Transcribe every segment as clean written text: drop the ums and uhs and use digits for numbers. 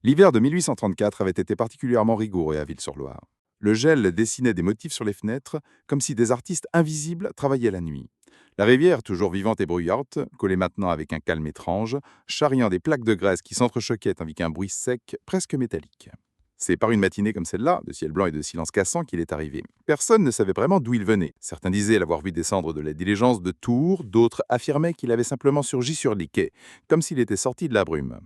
L'hiver de 1834 avait été particulièrement rigoureux à Ville-sur-Loire. Le gel dessinait des motifs sur les fenêtres, comme si des artistes invisibles travaillaient la nuit. La rivière, toujours vivante et bruyante, collait maintenant avec un calme étrange, charriant des plaques de graisse qui s'entrechoquaient avec un bruit sec, presque métallique. C'est par une matinée comme celle-là, de ciel blanc et de silence cassant, qu'il est arrivé. Personne ne savait vraiment d'où il venait. Certains disaient l'avoir vu descendre de la diligence de Tours, d'autres affirmaient qu'il avait simplement surgi sur les quais, comme s'il était sorti de la brume.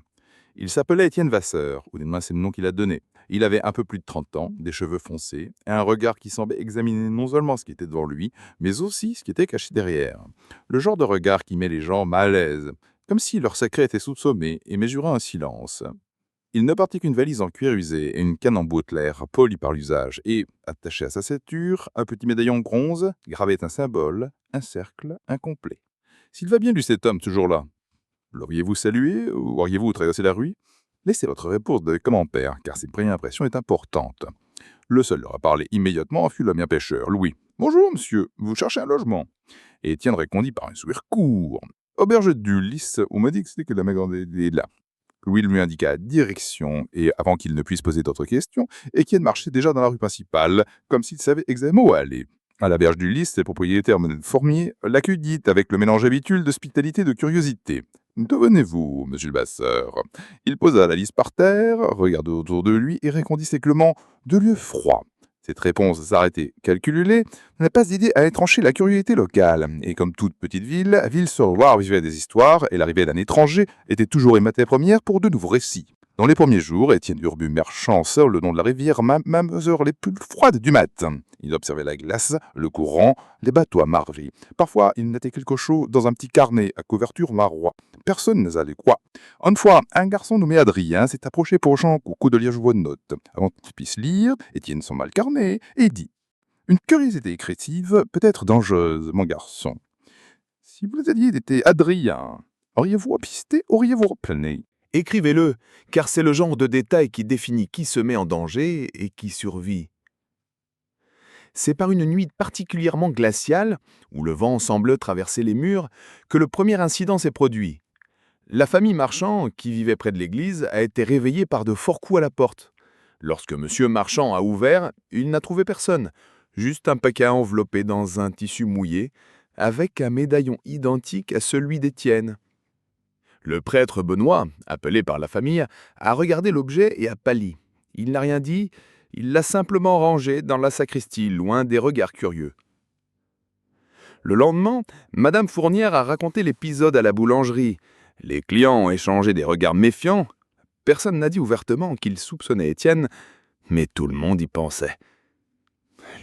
Il s'appelait Étienne Vasseur, ou du moins c'est le nom qu'il a donné. Il avait un peu plus de 30 ans, des cheveux foncés, et un regard qui semblait examiner non seulement ce qui était devant lui, mais aussi ce qui était caché derrière. Le genre de regard qui met les gens mal à l'aise, comme si leur secret était soupçonné et mesurait un silence. Il ne partit qu'une valise en cuir usé et une canne en baudelaire, polie par l'usage, et, attaché à sa ceinture, un petit médaillon bronze gravait un symbole, un cercle incomplet. S'il va bien lui cet homme toujours là, l'auriez-vous salué ou auriez-vous traversé la rue? Laissez votre réponse de commentaire, car cette première impression est importante. Le seul à parler immédiatement fut le bien pêcheur, Louis. « Bonjour, monsieur, vous cherchez un logement ?» Et Étienne répondit par un sourire court. « Auberge du Lys, on m'a dit que c'était que la maison est là. » Louis lui indiqua la direction, et avant qu'il ne puisse poser d'autres questions, Étienne marchait déjà dans la rue principale, comme s'il savait exactement où aller. À la berge du Lys, le propriétaire Formier l'accueillit avec le mélange habituel d'hospitalité et de curiosité. « D'où venez-vous, monsieur le Vasseur ?» Il posa la liste par terre, regarda autour de lui et répondit séclement « de lieux froids ». Cette réponse s'arrêtait calculée, n'a pas aidé à étrancher la curiosité locale. Et comme toute petite ville, Ville-sur-Loire vivait des histoires, et l'arrivée d'un étranger était toujours une matière première pour de nouveaux récits. Dans les premiers jours, Étienne Urbu marchant seul le long de la rivière, même aux heures les plus froides du matin. Il observait la glace, le courant, les bateaux à marée. Parfois, il notait quelque chose dans un petit carnet à couverture marois. Personne n'allait quoi. Une fois, un garçon nommé Adrien s'est approché pour Jean au coup de liégeois de notes. Avant qu'il puisse lire, Étienne s'en mal carnet et dit « Une curiosité écritive peut être dangereuse, mon garçon. Si vous aviez été Adrien, auriez-vous pisté, auriez-vous replané ?» Écrivez-le, car c'est le genre de détail qui définit qui se met en danger et qui survit. C'est par une nuit particulièrement glaciale, où le vent semble traverser les murs, que le premier incident s'est produit. La famille Marchand, qui vivait près de l'église, a été réveillée par de forts coups à la porte. Lorsque M. Marchand a ouvert, il n'a trouvé personne, juste un paquet enveloppé dans un tissu mouillé, avec un médaillon identique à celui d'Étienne. Le prêtre Benoît, appelé par la famille, a regardé l'objet et a pâli. Il n'a rien dit, il l'a simplement rangé dans la sacristie, loin des regards curieux. Le lendemain, Madame Fournière a raconté l'épisode à la boulangerie. Les clients ont échangé des regards méfiants. Personne n'a dit ouvertement qu'il soupçonnait Étienne, mais tout le monde y pensait.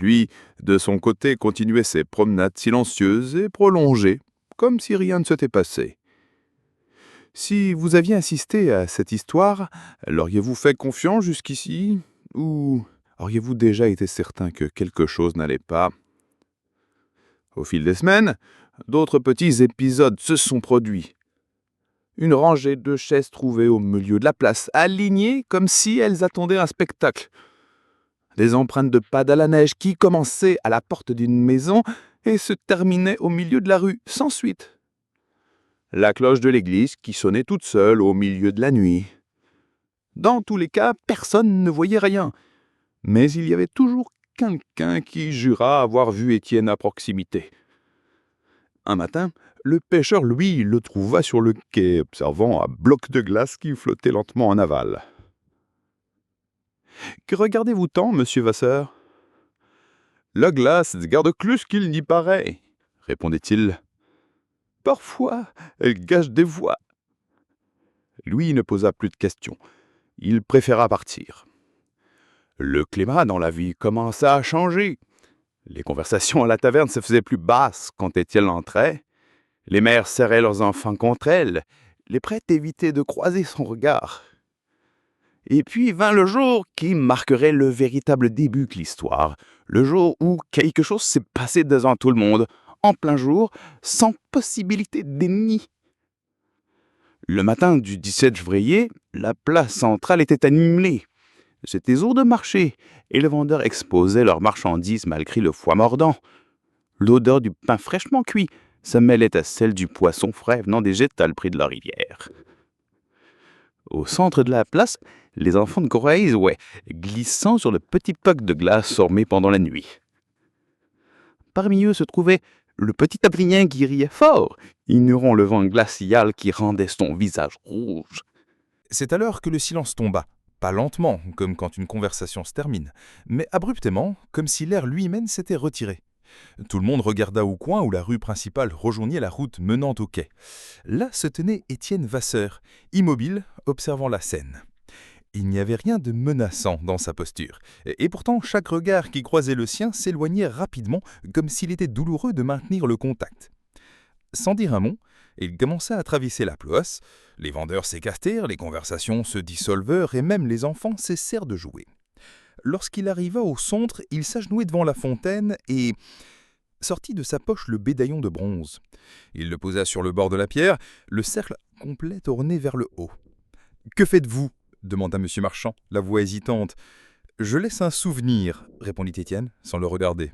Lui, de son côté, continuait ses promenades silencieuses et prolongées, comme si rien ne s'était passé. Si vous aviez assisté à cette histoire, l'auriez-vous fait confiance jusqu'ici? Ou auriez-vous déjà été certain que quelque chose n'allait pas? Au fil des semaines, d'autres petits épisodes se sont produits. Une rangée de chaises trouvées au milieu de la place, alignées comme si elles attendaient un spectacle. Des empreintes de pas à la neige qui commençaient à la porte d'une maison et se terminaient au milieu de la rue, sans suite. La cloche de l'église qui sonnait toute seule au milieu de la nuit. Dans tous les cas, personne ne voyait rien. Mais il y avait toujours quelqu'un qui jura avoir vu Étienne à proximité. Un matin, le pêcheur, lui, le trouva sur le quai, observant un bloc de glace qui flottait lentement en aval. « Que regardez-vous tant, monsieur Vasseur ?»« La glace garde plus qu'il n'y paraît, » répondait-il. « Parfois, elle gâche des voix. » Lui ne posa plus de questions. Il préféra partir. Le climat dans la vie commença à changer. Les conversations à la taverne se faisaient plus basses quand Étienne entrait. Les mères serraient leurs enfants contre elle. Les prêtres évitaient de croiser son regard. Et puis vint le jour qui marquerait le véritable début de l'histoire. Le jour où quelque chose s'est passé devant tout le monde, en plein jour, sans possibilité de déni. Le matin du 17 février, la place centrale était animée. C'était jour de marché, et les vendeurs exposaient leurs marchandises malgré le froid mordant. L'odeur du pain fraîchement cuit se mêlait à celle du poisson frais venant des étals près de la rivière. Au centre de la place, les enfants de Corrèze, glissant sur le petit puck de glace formé pendant la nuit. Parmi eux se trouvait le petit Adrien qui riait fort, ignorant le vent glacial qui rendait son visage rouge. C'est alors que le silence tomba, pas lentement, comme quand une conversation se termine, mais abruptement, comme si l'air lui-même s'était retiré. Tout le monde regarda au coin où la rue principale rejoignait la route menant au quai. Là se tenait Étienne Vasseur, immobile, observant la scène. Il n'y avait rien de menaçant dans sa posture, et pourtant chaque regard qui croisait le sien s'éloignait rapidement, comme s'il était douloureux de maintenir le contact. Sans dire un mot, il commença à traverser la place, les vendeurs s'écartèrent, les conversations se dissolvèrent et même les enfants cessèrent de jouer. Lorsqu'il arriva au centre, il s'agenouilla devant la fontaine et sortit de sa poche le bédaillon de bronze. Il le posa sur le bord de la pierre, le cercle complet tourné vers le haut. « Que faites-vous » demanda M. Marchand, la voix hésitante. « Je laisse un souvenir » répondit Étienne, sans le regarder.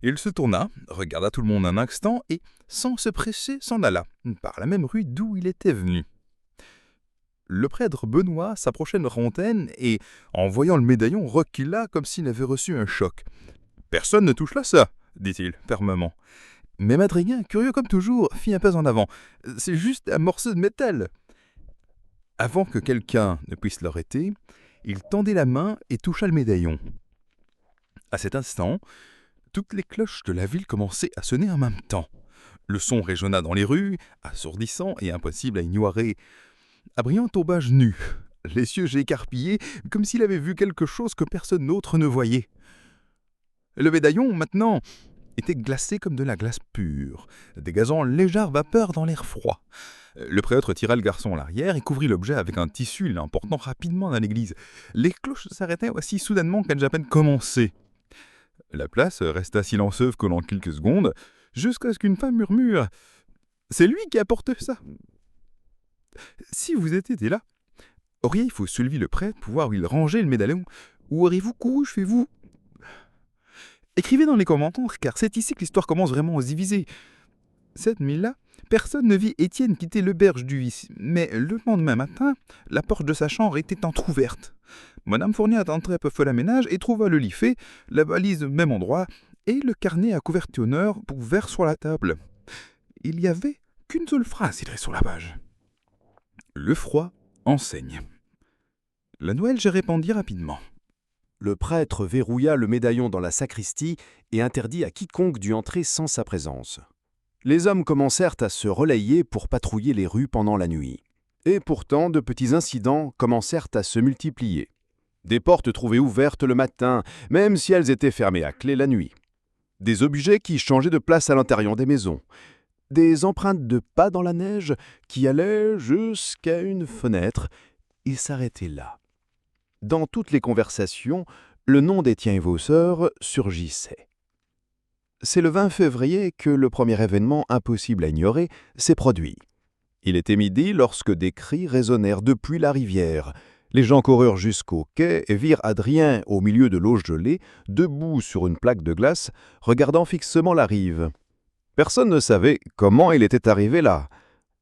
Il se tourna, regarda tout le monde un instant et, sans se presser, s'en alla, par la même rue d'où il était venu. Le prêtre Benoît s'approcha de Fontaine et, en voyant le médaillon, recula comme s'il avait reçu un choc. « Personne ne touche là ça !» dit-il fermement. Mais Adrien, curieux comme toujours, fit un pas en avant. « C'est juste un morceau de métal !» Avant que quelqu'un ne puisse l'arrêter, il tendait la main et toucha le médaillon. À cet instant, toutes les cloches de la ville commençaient à sonner en même temps. Le son résonna dans les rues, assourdissant et impossible à ignorer. Adrien tomba à genoux, les yeux écarquillés, comme s'il avait vu quelque chose que personne d'autre ne voyait. Le médaillon, maintenant, était glacé comme de la glace pure, dégazant une légère vapeur dans l'air froid. Le prêtre tira le garçon à l'arrière et couvrit l'objet avec un tissu, l'emportant rapidement dans l'église. Les cloches s'arrêtaient aussi soudainement qu'elles avaient à peine commencé. La place resta silencieuse pendant quelques secondes, jusqu'à ce qu'une femme murmure « C'est lui qui apporte ça !» Si vous étiez là, auriez-vous suivi le prêtre pour voir où il rangeait le médaillon, ou auriez-vous couru chez vous? Écrivez dans les commentaires, car c'est ici que l'histoire commence vraiment à se diviser. Cette nuit-là, personne ne vit Étienne quitter l'auberge du Vice, mais le lendemain matin, la porte de sa chambre était entr'ouverte. Madame Fournier attendait un peu feu la ménage et trouva le lit fait, la valise au même endroit, et le carnet à couverture ouvert sur la table. Il n'y avait qu'une seule phrase écrite sur la page. Le froid enseigne. La Noël se répandit rapidement. Le prêtre verrouilla le médaillon dans la sacristie et interdit à quiconque d'y entrer sans sa présence. Les hommes commencèrent à se relayer pour patrouiller les rues pendant la nuit. Et pourtant, de petits incidents commencèrent à se multiplier. Des portes trouvées ouvertes le matin, même si elles étaient fermées à clé la nuit. Des objets qui changeaient de place à l'intérieur des maisons. Des empreintes de pas dans la neige qui allaient jusqu'à une fenêtre et s'arrêtaient là. Dans toutes les conversations, le nom d'Étienne Vasseur surgissait. C'est le 20 février que le premier événement impossible à ignorer s'est produit. Il était midi lorsque des cris résonnèrent depuis la rivière. Les gens coururent jusqu'au quai et virent Adrien au milieu de l'eau gelée, debout sur une plaque de glace, regardant fixement la rive. Personne ne savait comment il était arrivé là.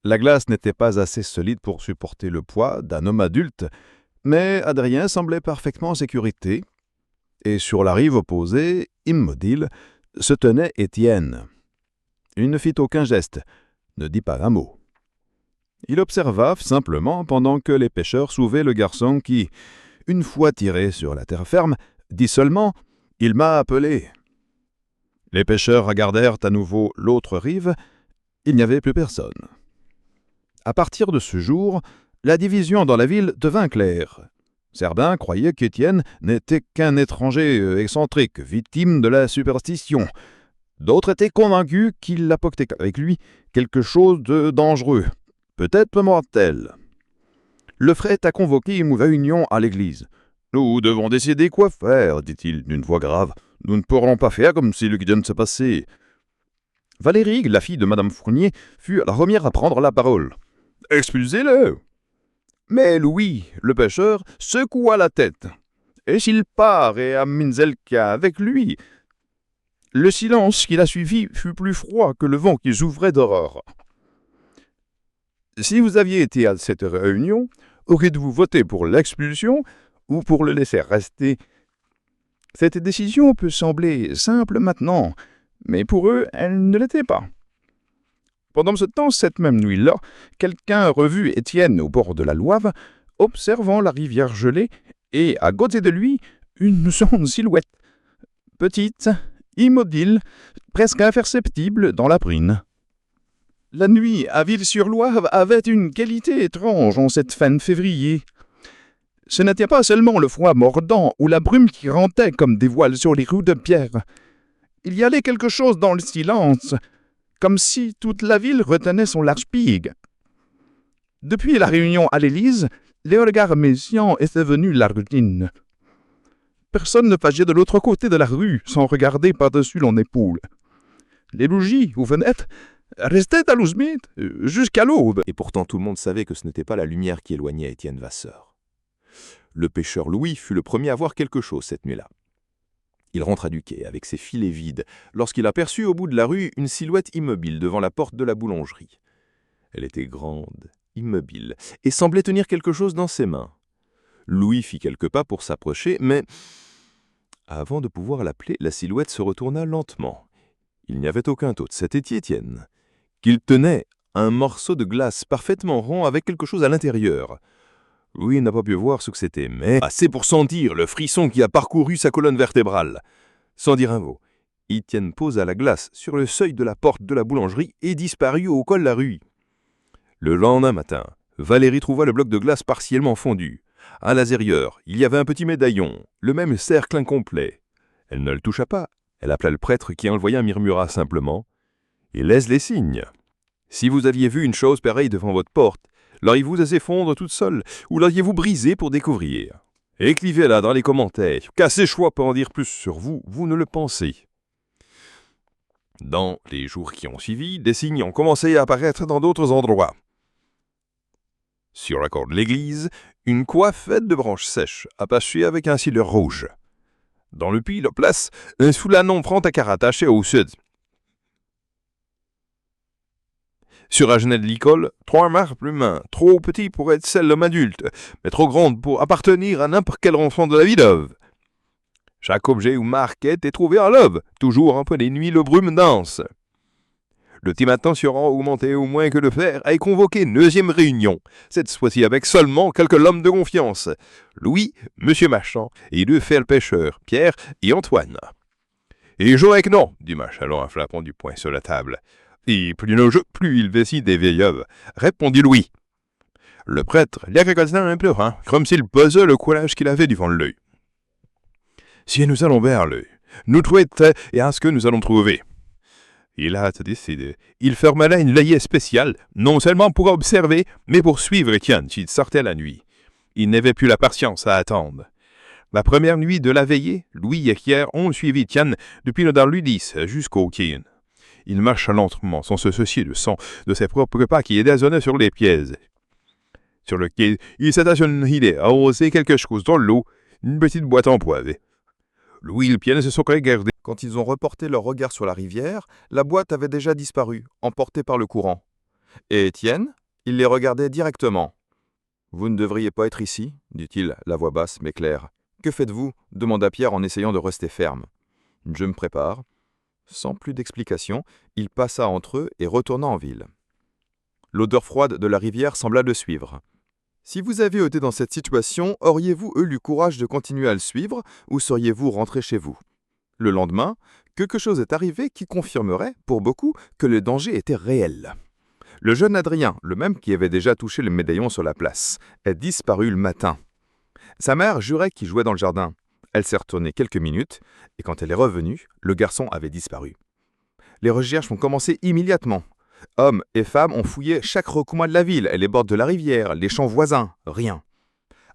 La glace n'était pas assez solide pour supporter le poids d'un homme adulte, mais Adrien semblait parfaitement en sécurité. Et sur la rive opposée, immobile, se tenait Étienne. Il ne fit aucun geste, ne dit pas un mot. Il observa simplement pendant que les pêcheurs soulevaient le garçon qui, une fois tiré sur la terre ferme, dit seulement « Il m'a appelé ». Les pêcheurs regardèrent à nouveau l'autre rive. Il n'y avait plus personne. À partir de ce jour, la division dans la ville devint claire. Certains croyaient qu'Étienne n'était qu'un étranger excentrique, victime de la superstition. D'autres étaient convaincus qu'il apportait avec lui quelque chose de dangereux, peut-être mortel. Le prêtre a convoqué une réunion à l'église. « Nous devons décider quoi faire, dit-il d'une voix grave. Nous ne pourrons pas faire comme si le vient de se passer. » Valérie, la fille de Madame Fournier, fut la première à prendre la parole. « Expulsez-le !» Mais Louis, le pêcheur, secoua la tête. « Et s'il part et amène Zelka avec lui ?» Le silence qui l'a suivi fut plus froid que le vent qui s'ouvrait d'aurore. « Si vous aviez été à cette réunion, Auriez-vous voté pour l'expulsion ou pour le laisser rester? Cette décision peut sembler simple maintenant, mais pour eux, elle ne l'était pas. Pendant ce temps, cette même nuit-là, quelqu'un revu Étienne au bord de la Loire, observant la rivière gelée, et à côté de lui, une sombre silhouette, petite, immobile, presque imperceptible dans la brune. La nuit à Ville-sur-Loire avait une qualité étrange en cette fin de février. Ce n'était pas seulement le froid mordant ou la brume qui rentait comme des voiles sur les roues de pierre. Il y allait quelque chose dans le silence, comme si toute la ville retenait son large pigue. Depuis la réunion à l'Élysée, les regards méfiants étaient venus la routine. Personne ne passait de l'autre côté de la rue sans regarder par-dessus son épaule. Les bougies aux fenêtres restaient allumées jusqu'à l'aube. Et pourtant tout le monde savait que ce n'était pas la lumière qui éloignait Étienne Vasseur. Le pêcheur Louis fut le premier à voir quelque chose cette nuit-là. Il rentra du quai avec ses filets vides lorsqu'il aperçut au bout de la rue une silhouette immobile devant la porte de la boulangerie. Elle était grande, immobile, et semblait tenir quelque chose dans ses mains. Louis fit quelques pas pour s'approcher, mais avant de pouvoir l'appeler, la silhouette se retourna lentement. Il n'y avait aucun autre, c'était Étienne, qu'il tenait un morceau de glace parfaitement rond avec quelque chose à l'intérieur. Louis n'a pas pu voir ce que c'était, mais assez pour sentir le frisson qui a parcouru sa colonne vertébrale. Sans dire un mot, Étienne posa la glace sur le seuil de la porte de la boulangerie et disparut au col de la rue. Le lendemain matin, Valérie trouva le bloc de glace partiellement fondu. À l'intérieur, il y avait un petit médaillon, le même cercle incomplet. Elle ne le toucha pas. Elle appela le prêtre qui, en le voyant, murmura simplement « Il laisse les signes. Si vous aviez vu une chose pareille devant votre porte, l'auriez-vous laissé fondre toute seule, ou l'auriez-vous brisée pour découvrir? Écrivez-la dans les commentaires, qu'assez choix pour en dire plus sur vous, vous ne le pensez. » Dans les jours qui ont suivi, des signes ont commencé à apparaître dans d'autres endroits. Sur la corde de l'église, une coiffe faite de branches sèches, attachée avec un cilieur rouge. Dans le puits de place, un soulanon franc à carre attaché au sud. Sur la genette de l'école, 3 marques humains, trop petits pour être celles d'un adulte, mais trop grandes pour appartenir à n'importe quel enfant de la vie d'œuvre. Chaque objet ou marquette est trouvé en l'aube, toujours un peu des nuits le brume dense. Le team attention augmenté au moins que le fer a convoqué une deuxième réunion, cette fois-ci avec seulement quelques l'hommes de confiance, Louis, Monsieur Marchand et 2 frères pêcheurs, Pierre et Antoine. « Et jouez avec non, dit Machalon en frappant du poing sur la table. « Et plus nos jeux, plus il décide des vieilles, répondit Louis. Le prêtre, il y a quelques temps un peu, comme s'il pesait le courage qu'il avait devant l'œil. Si nous allons vers l'œil, nous trouver et à ce que nous allons trouver. Il a décidé. Il fermera une veillée spéciale, non seulement pour observer, mais pour suivre Étienne s'il sortait la nuit. Il n'avait plus la patience à attendre. La première nuit de la veillée, Louis et Pierre ont suivi Étienne depuis le dans l'Ulysse jusqu'au quai. Il marcha lentement, sans se soucier de ses propres pas qui dézonnaient sur les pièces. Sur le quai, il s'attachait à arroser quelque chose dans l'eau, une petite boîte en poivre. Louis et Pierre se sont regardés. Quand ils ont reporté leur regard sur la rivière, la boîte avait déjà disparu, emportée par le courant. Et Étienne, il les regardait directement. « Vous ne devriez pas être ici, dit-il, la voix basse mais claire. « Que faites-vous » demanda Pierre en essayant de rester ferme. « Je me prépare. » Sans plus d'explication, il passa entre eux et retourna en ville. L'odeur froide de la rivière sembla le suivre. Si vous aviez été dans cette situation, auriez-vous eu le courage de continuer à le suivre ou seriez-vous rentré chez vous? Le lendemain, quelque chose est arrivé qui confirmerait, pour beaucoup, que le danger était réel. Le jeune Adrien, le même qui avait déjà touché le médaillon sur la place, est disparu le matin. Sa mère jurait qu'il jouait dans le jardin. Elle s'est retournée quelques minutes, et quand elle est revenue, le garçon avait disparu. Les recherches ont commencé immédiatement. Hommes et femmes ont fouillé chaque recoin de la ville et les bords de la rivière, les champs voisins, rien.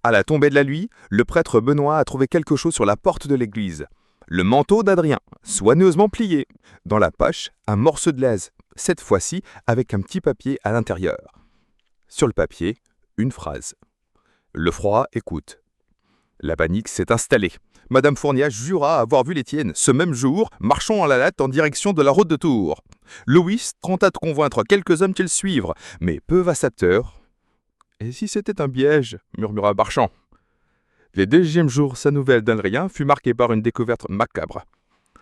À la tombée de la nuit, le prêtre Benoît a trouvé quelque chose sur la porte de l'église. Le manteau d'Adrien, soigneusement plié. Dans la poche, un morceau de laise, cette fois-ci avec un petit papier à l'intérieur. Sur le papier, une phrase. Le froid écoute. La panique s'est installée. Madame Fournier jura avoir vu l'Étienne ce même jour, marchant à la latte en direction de la route de Tours. Louis tenta de convaincre quelques hommes qu'ils suivre, mais peu accepteurs. Et si c'était un piège » murmura Marchand. Le deuxième jour, sa nouvelle d'Adrien fut marquée par une découverte macabre.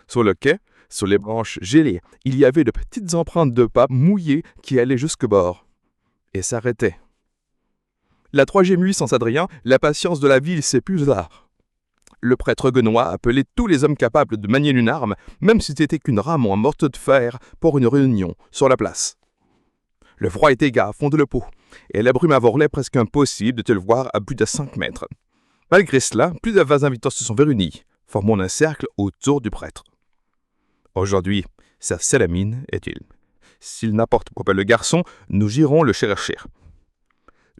Sur le quai, sur les branches gelées, il y avait de petites empreintes de pas mouillées qui allaient jusqu'au bord et s'arrêtaient. La troisième nuit sans Adrien, la patience de la ville s'épuisa. Le prêtre Guenois appelait tous les hommes capables de manier une arme, même si c'était qu'une rame en morceau de fer, pour une réunion sur la place. Le froid était gars à fond de le pot, et la brume avorlait presque impossible de te le voir à plus de 5 mètres. Malgré cela, plus de 20 invités se sont réunis, formant un cercle autour du prêtre. Aujourd'hui, sa salamine est-il. S'il n'apporte pas le garçon, nous irons le chercher.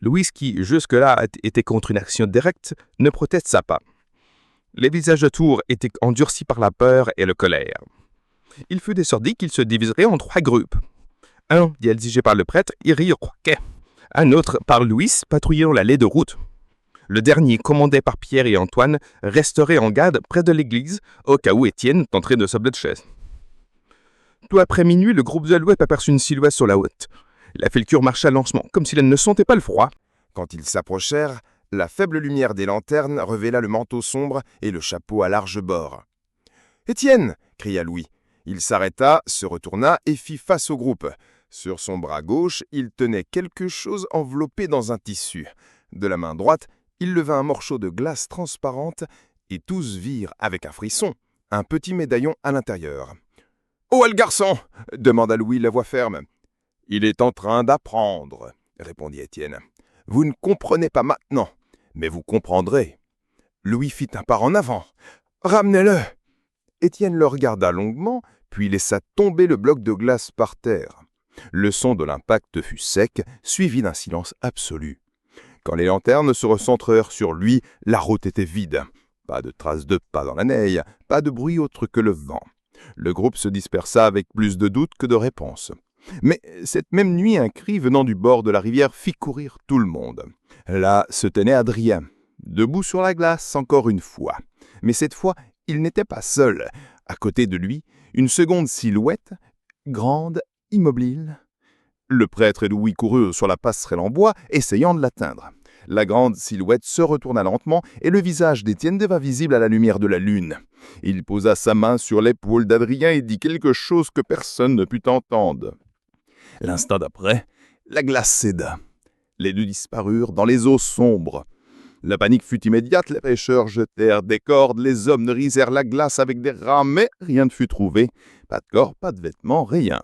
Louis, qui jusque-là était contre une action directe, ne protesta pas. Les visages de Tours étaient endurcis par la peur et la colère. Il fut décidé qu'ils se diviseraient en 3 groupes. Un, dirigé par le prêtre, irait au quai. Un autre par Louis, patrouillant l'allée de route. Le dernier, commandé par Pierre et Antoine, resterait en garde près de l'église, au cas où Étienne tenterait de sabler de chaise. Tout après minuit, le groupe de l'Ouest aperçut une silhouette sur la haute. La Felcure marcha lentement, comme si elle ne sentait pas le froid. Quand ils s'approchèrent, la faible lumière des lanternes révéla le manteau sombre et le chapeau à large bord. « Étienne !» cria Louis. Il s'arrêta, se retourna et fit face au groupe. Sur son bras gauche, il tenait quelque chose enveloppé dans un tissu. De la main droite, il leva un morceau de glace transparente et tous virent, avec un frisson, un petit médaillon à l'intérieur. « Où est le garçon ?» demanda Louis la voix ferme. « Il est en train d'apprendre, » répondit Étienne. « Vous ne comprenez pas maintenant, mais vous comprendrez. » Louis fit un pas en avant. « Ramenez-le !» Étienne le regarda longuement, puis laissa tomber le bloc de glace par terre. Le son de l'impact fut sec, suivi d'un silence absolu. Quand les lanternes se recentrèrent sur lui, la route était vide. Pas de traces de pas dans la neige, pas de bruit autre que le vent. Le groupe se dispersa avec plus de doutes que de réponses. Mais cette même nuit, un cri venant du bord de la rivière fit courir tout le monde. Là se tenait Adrien, debout sur la glace encore une fois. Mais cette fois, il n'était pas seul. À côté de lui, une seconde silhouette, grande, immobile. Le prêtre et Louis coururent sur la passerelle en bois, essayant de l'atteindre. La grande silhouette se retourna lentement et le visage d'Étienne devint visible à la lumière de la lune. Il posa sa main sur l'épaule d'Adrien et dit quelque chose que personne ne put entendre. L'instant d'après, la glace céda. Les deux disparurent dans les eaux sombres. La panique fut immédiate, les pêcheurs jetèrent des cordes, les hommes nourrissèrent la glace avec des rames, mais rien ne fut trouvé. Pas de corps, pas de vêtements, rien.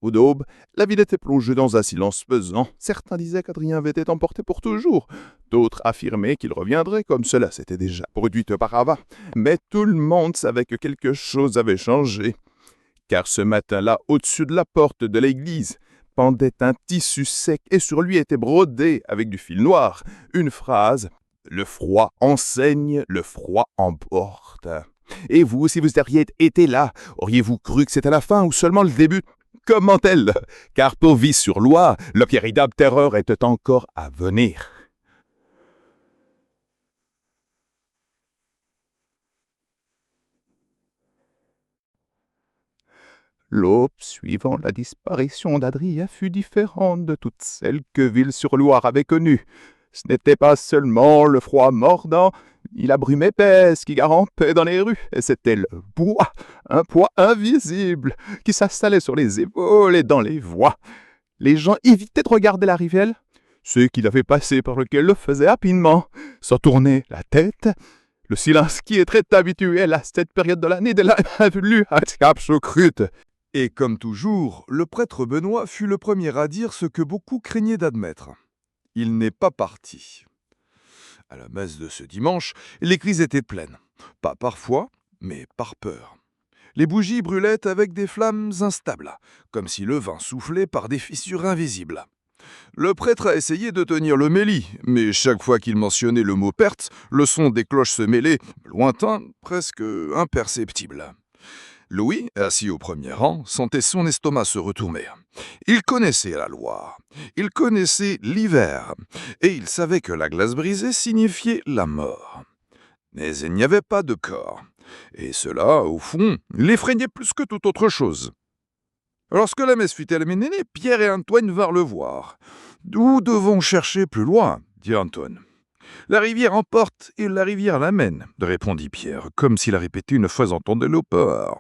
Au d'aube, la ville était plongée dans un silence pesant. Certains disaient qu'Adrien avait été emporté pour toujours. D'autres affirmaient qu'il reviendrait, comme cela s'était déjà produit auparavant. Mais tout le monde savait que quelque chose avait changé. Car ce matin-là, au-dessus de la porte de l'église, pendait un tissu sec et sur lui était brodé, avec du fil noir, une phrase « Le froid enseigne, le froid emporte ». Et vous, si vous auriez été là, auriez-vous cru que c'était la fin ou seulement le début ? Comment elle ? Car pour Vis-sur-Loire, le véritable terreur était encore à venir. L'aube suivant la disparition d'Adrien fut différente de toutes celles que Ville-sur-Loire avait connues. Ce n'était pas seulement le froid mordant, ni la brume épaisse qui garampait dans les rues, c'était le bois, un poids invisible qui s'installait sur les épaules et dans les voies. Les gens évitaient de regarder la rivière. Ceux qui l'avaient passé par lequel le faisaient rapidement, sans tourner la tête. Le silence qui est très habituel à cette période de l'année de la venue à Cap-Chocrute. Et comme toujours, le prêtre Benoît fut le premier à dire ce que beaucoup craignaient d'admettre. Il n'est pas parti. À la messe de ce dimanche, l'église était pleine. Pas par foi, mais par peur. Les bougies brûlaient avec des flammes instables, comme si le vent soufflait par des fissures invisibles. Le prêtre a essayé de tenir le méli, mais chaque fois qu'il mentionnait le mot perte, le son des cloches se mêlait, lointain, presque imperceptible. Louis, assis au premier rang, sentait son estomac se retourner. Il connaissait la Loire, il connaissait l'hiver, et il savait que la glace brisée signifiait la mort. Mais il n'y avait pas de corps, et cela, au fond, l'effrayait plus que toute autre chose. Lorsque la messe fut terminée, Pierre et Antoine vinrent le voir. Nous devons chercher plus loin, dit Antoine. La rivière emporte et la rivière l'amène, répondit Pierre, comme s'il a répété une phrase entendue le port.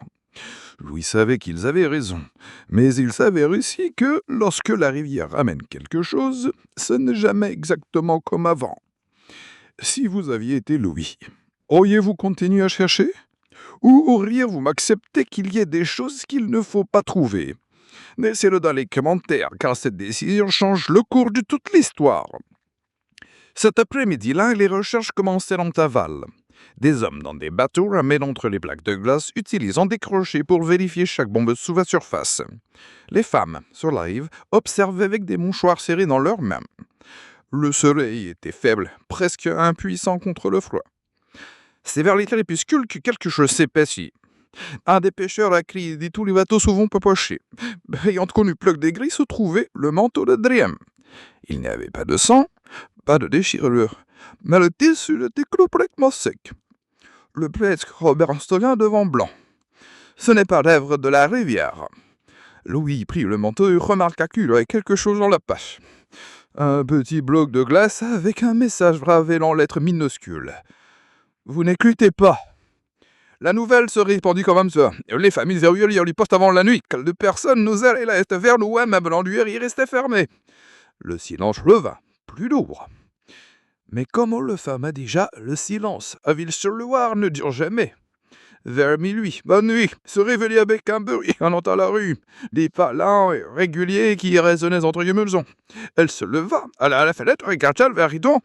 Louis savait qu'ils avaient raison, mais il savait aussi que lorsque la rivière amène quelque chose, ce n'est jamais exactement comme avant. Si vous aviez été Louis, auriez-vous continué à chercher? Ou auriez-vous accepté qu'il y ait des choses qu'il ne faut pas trouver? Laissez-le dans les commentaires, car cette décision change le cours de toute l'histoire. Cet après-midi-là, les recherches commencèrent en aval. Des hommes dans des bateaux ramés entre les plaques de glace utilisant des crochets pour vérifier chaque bombe sous la surface. Les femmes, sur la rive, observaient avec des mouchoirs serrés dans leurs mains. Le soleil était faible, presque impuissant contre le froid. C'est vers les crépuscules que quelque chose s'épaissit. Un des pêcheurs a crié « Dis tous les bateaux souvent peu pochés ». Ayant connu Pluck des Gris se trouvait le manteau de Driem. Il n'y avait pas de sang, pas de déchirure, mais le tissu était complètement sec. Le prêtre Robert Stolien devant blanc. Ce n'est pas l'œuvre de la rivière. Louis prit le manteau et remarqua qu'il y avait quelque chose dans la poche. Un petit bloc de glace avec un message gravé en lettres minuscules. Vous n'écoutez pas. La nouvelle se répandit comme ça. Les familles verrouillées lirent les postes avant la nuit. Quelle de personnes n'osaient la rester vers nous, même l'enduire y restait fermé. Le silence revint, plus lourd. Mais comme le femme a déjà, le silence à Ville-sur-Loire ne dure jamais. Vers minuit, bonne nuit, se réveillait avec un bruit en entrant la rue, des pas lents et réguliers qui résonnaient entre les maisons. Elle se leva, alla à la fenêtre, regarda le rideau.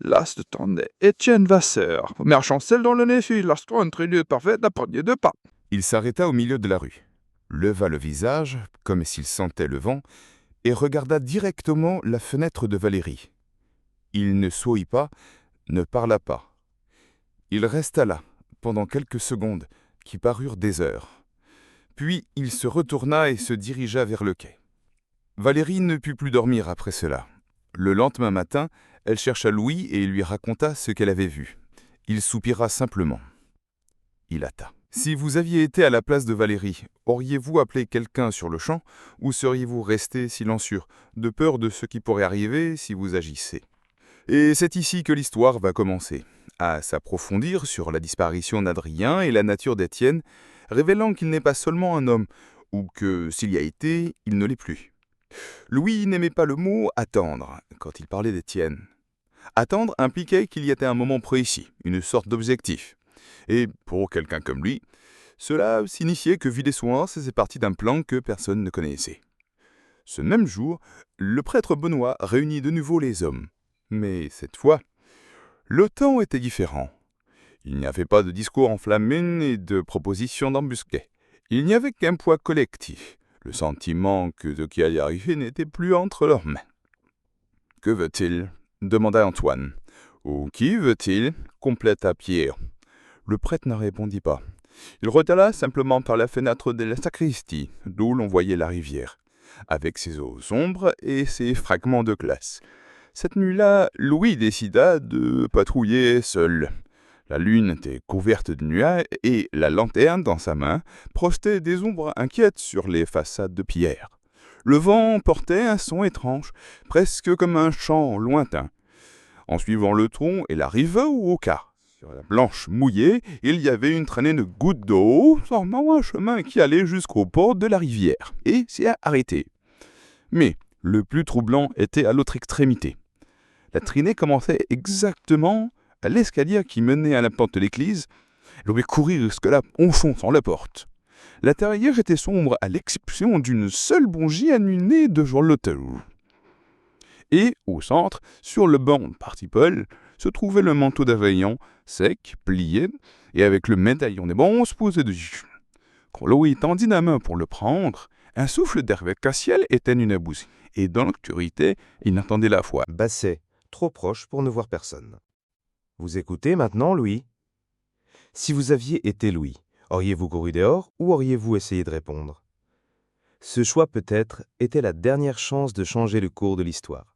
Là se tendait Étienne Vasseur, marchant seul dans le nez, lorsqu'on entre lieu parfait d'un poignée de pas. Il s'arrêta au milieu de la rue, leva le visage, comme s'il sentait le vent, et regarda directement la fenêtre de Valérie. Il ne sourit pas, ne parla pas. Il resta là, pendant quelques secondes, qui parurent des heures. Puis il se retourna et se dirigea vers le quai. Valérie ne put plus dormir après cela. Le lendemain matin, elle chercha Louis et lui raconta ce qu'elle avait vu. Il soupira simplement. Il hâta. Si vous aviez été à la place de Valérie, auriez-vous appelé quelqu'un sur le champ ou seriez-vous resté silencieux, de peur de ce qui pourrait arriver si vous agissez? Et c'est ici que l'histoire va commencer, à s'approfondir sur la disparition d'Adrien et la nature d'Étienne, révélant qu'il n'est pas seulement un homme, ou que, s'il y a été, il ne l'est plus. Louis n'aimait pas le mot « attendre » quand il parlait d'Étienne. Attendre impliquait qu'il y était un moment précis, une sorte d'objectif. Et pour quelqu'un comme lui, cela signifiait que Ville-et-Soins faisait partie d'un plan que personne ne connaissait. Ce même jour, le prêtre Benoît réunit de nouveau les hommes. Mais cette fois, le temps était différent. Il n'y avait pas de discours enflammés ni de propositions d'embusqués. Il n'y avait qu'un poids collectif, le sentiment que ce qui allait arriver n'était plus entre leurs mains. « Que veut-il » demanda Antoine. « Ou qui veut-il » compléta Pierre. Le prêtre ne répondit pas. Il regardait simplement par la fenêtre de la sacristie, d'où l'on voyait la rivière, avec ses eaux sombres et ses fragments de glace. Cette nuit-là, Louis décida de patrouiller seul. La lune était couverte de nuages et la lanterne dans sa main projetait des ombres inquiètes sur les façades de pierre. Le vent portait un son étrange, presque comme un chant lointain. En suivant le tronc, il arriva au quart. Sur la planche mouillée, il y avait une traînée de gouttes d'eau, formant un chemin qui allait jusqu'au port de la rivière, et s'y a arrêté. Mais le plus troublant était à l'autre extrémité. La traînée commençait exactement à l'escalier qui menait à la porte de l'église. Elle devait courir jusque-là en fonçant la porte. L'intérieur était sombre à l'exception d'une seule bougie allumée devant l'autel. Et au centre, sur le banc partipole, se trouvait le manteau d'Avignon, sec, plié, et avec le médaillon des bronzes posé dessus. Quand Louis tendit la main pour le prendre, un souffle d'air vacaciel éteignit une bougie, et dans l'obscurité, il entendait la voix. Basset, trop proche pour ne voir personne. Vous écoutez maintenant, Louis? Si vous aviez été Louis, auriez-vous couru dehors ou auriez-vous essayé de répondre? Ce choix peut-être était la dernière chance de changer le cours de l'histoire.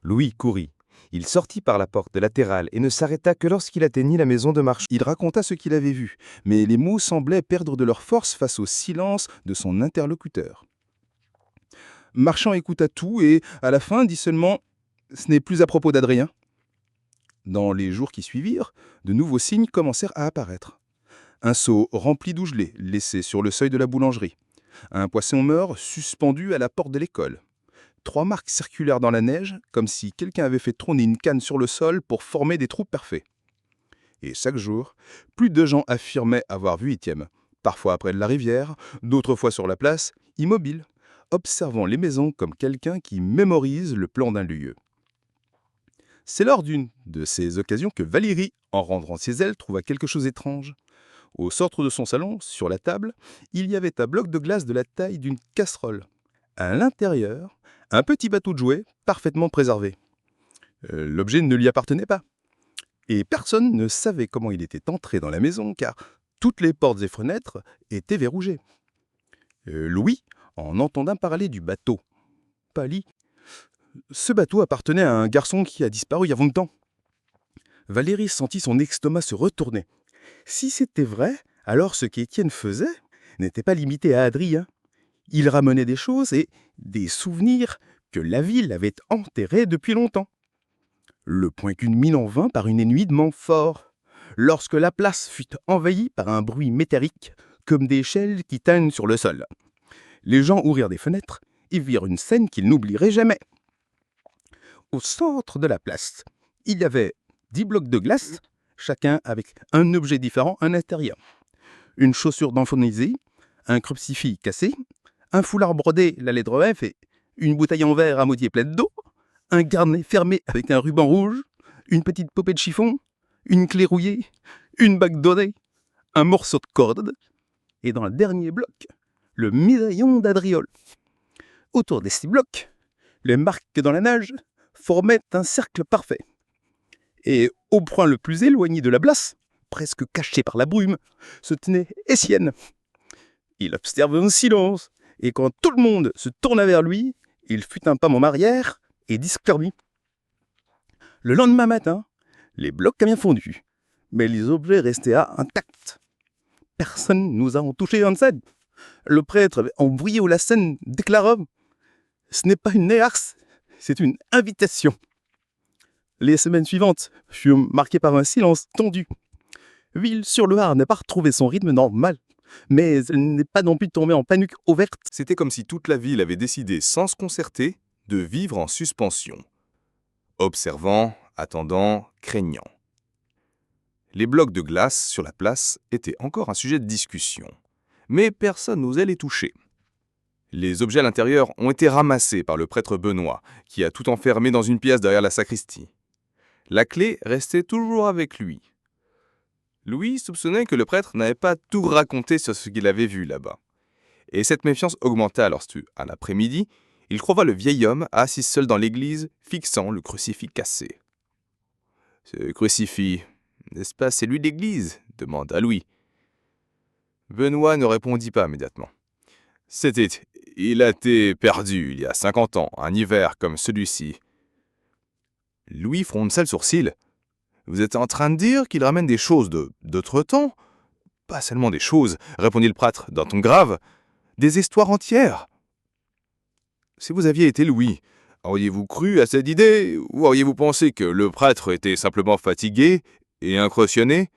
Louis courut. Il sortit par la porte latérale et ne s'arrêta que lorsqu'il atteignit la maison de marchand. Il raconta ce qu'il avait vu, mais les mots semblaient perdre de leur force face au silence de son interlocuteur. Marchand écouta tout et, à la fin, dit seulement « Ce n'est plus à propos d'Adrien ». Dans les jours qui suivirent, de nouveaux signes commencèrent à apparaître. Un seau rempli d'eau gelée, laissé sur le seuil de la boulangerie. Un poisson mort suspendu à la porte de l'école. 3 marques circulèrent dans la neige, comme si quelqu'un avait fait trôner une canne sur le sol pour former des trous parfaits. Et chaque jour, plus de gens affirmaient avoir vu Étienne, parfois près de la rivière, d'autres fois sur la place, immobile, observant les maisons comme quelqu'un qui mémorise le plan d'un lieu. C'est lors d'une de ces occasions que Valérie, en rentrant chez elle, trouva quelque chose d'étrange. Au centre de son salon, sur la table, il y avait un bloc de glace de la taille d'une casserole. À l'intérieur, un petit bateau de jouet parfaitement préservé. L'objet ne lui appartenait pas. Et personne ne savait comment il était entré dans la maison, car toutes les portes et fenêtres étaient verrouillées. Louis en entendant parler du bateau. Pâlit. Ce bateau appartenait à un garçon qui a disparu il y a longtemps. Valérie sentit son estomac se retourner. Si c'était vrai, alors ce qu'Étienne faisait n'était pas limité à Adrien. Il ramenait des choses et des souvenirs que la ville avait enterrés depuis longtemps. Le point qu'une mine en vint par un énuiement fort, lorsque la place fut envahie par un bruit métallique, comme des échelles qui tannent sur le sol. Les gens ouvrirent des fenêtres et virent une scène qu'ils n'oublieraient jamais. Au centre de la place, il y avait 10 blocs de glace, chacun avec un objet différent à l'intérieur. Une chaussure d'enfonisée, un crucifix cassé, un foulard brodé la lettre F et une bouteille en verre à moitié pleine d'eau, un garnet fermé avec un ruban rouge, une petite poupée de chiffon, une clé rouillée, une bague dorée, un morceau de corde, et dans le dernier bloc, le médaillon d'Adriol. Autour de ces blocs, les marques dans la nage formaient un cercle parfait. Et au point le plus éloigné de la place, presque caché par la brume, se tenait Étienne. Il observait en silence, et quand tout le monde se tourna vers lui, il fit un pas en arrière et disparut. Le lendemain matin, les blocs avaient fondu, mais les objets restaient intacts. Personne nous a touché en scène. Le prêtre, en bruyant la scène, déclara « Ce n'est pas une néarse, c'est une invitation ». Les semaines suivantes furent marquées par un silence tendu. Ville-sur-Loire n'a pas retrouvé son rythme normal, mais elle n'est pas non plus tombée en panique ouverte. C'était comme si toute la ville avait décidé, sans se concerter, de vivre en suspension. Observant, attendant, craignant. Les blocs de glace sur la place étaient encore un sujet de discussion, mais personne n'osait les toucher. Les objets à l'intérieur ont été ramassés par le prêtre Benoît, qui a tout enfermé dans une pièce derrière la sacristie. La clé restait toujours avec lui. Louis soupçonnait que le prêtre n'avait pas tout raconté sur ce qu'il avait vu là-bas. Et cette méfiance augmenta lorsque, à l'après-midi, il trouva le vieil homme assis seul dans l'église, fixant le crucifix cassé. « Ce crucifix, n'est-ce pas celui d'église ?» demanda Louis. Benoît ne répondit pas immédiatement. Il a été perdu il y a 50 ans, un hiver comme celui-ci. Louis fronça le sourcil. Vous êtes en train de dire qu'il ramène des choses d'autre temps ? Pas seulement des choses, répondit le prêtre d'un ton grave, des histoires entières. Si vous aviez été Louis, auriez-vous cru à cette idée ou auriez-vous pensé que le prêtre était simplement fatigué et impressionné ?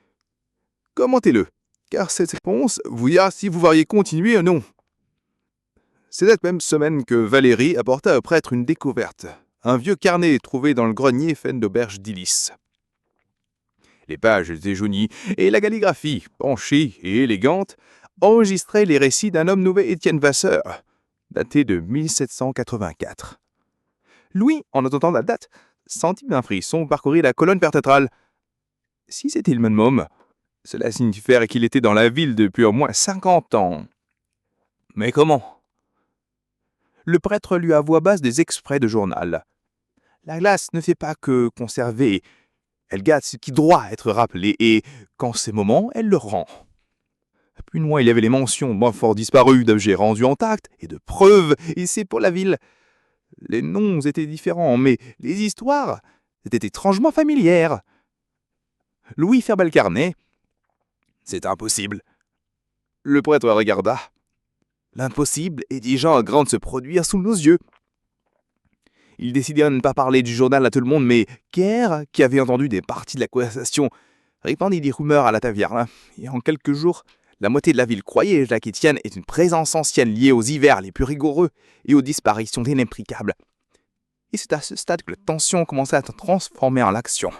Commentez-le, car cette réponse vous dira si vous variez continuer ou non. C'est cette même semaine que Valérie apporta au prêtre une découverte, un vieux carnet trouvé dans le grenier fait d'auberge d'Illis. Les pages étaient jaunies et la calligraphie, penchée et élégante, enregistrait les récits d'un homme nommé Étienne Vasseur, daté de 1784. Louis, en entendant la date, sentit un frisson parcourir la colonne vertébrale. Si c'était le même homme, cela signifierait qu'il était dans la ville depuis au moins 50 ans. Mais comment ? Le prêtre lut à voix basse des extraits de journal. La glace ne fait pas que conserver, elle gâte ce qui doit être rappelé et, qu'en ces moments, elle le rend. Plus loin, il y avait les mentions Montfort disparu, d'objets rendus intacts et de preuves, et c'est pour la ville. Les noms étaient différents, mais les histoires étaient étrangement familières. Louis ferma le carnet. C'est impossible. Le prêtre regarda. L'impossible exigeant à grande se produire sous nos yeux. Ils décidèrent de ne pas parler du journal à tout le monde, mais Kerr, qui avait entendu des parties de la conversation, répandit des rumeurs à la taverne. Et en quelques jours, la moitié de la ville croyait Jacques Étienne est une présence ancienne liée aux hivers les plus rigoureux et aux disparitions inexplicables. Et c'est à ce stade que la tension commençait à se transformer en l'action.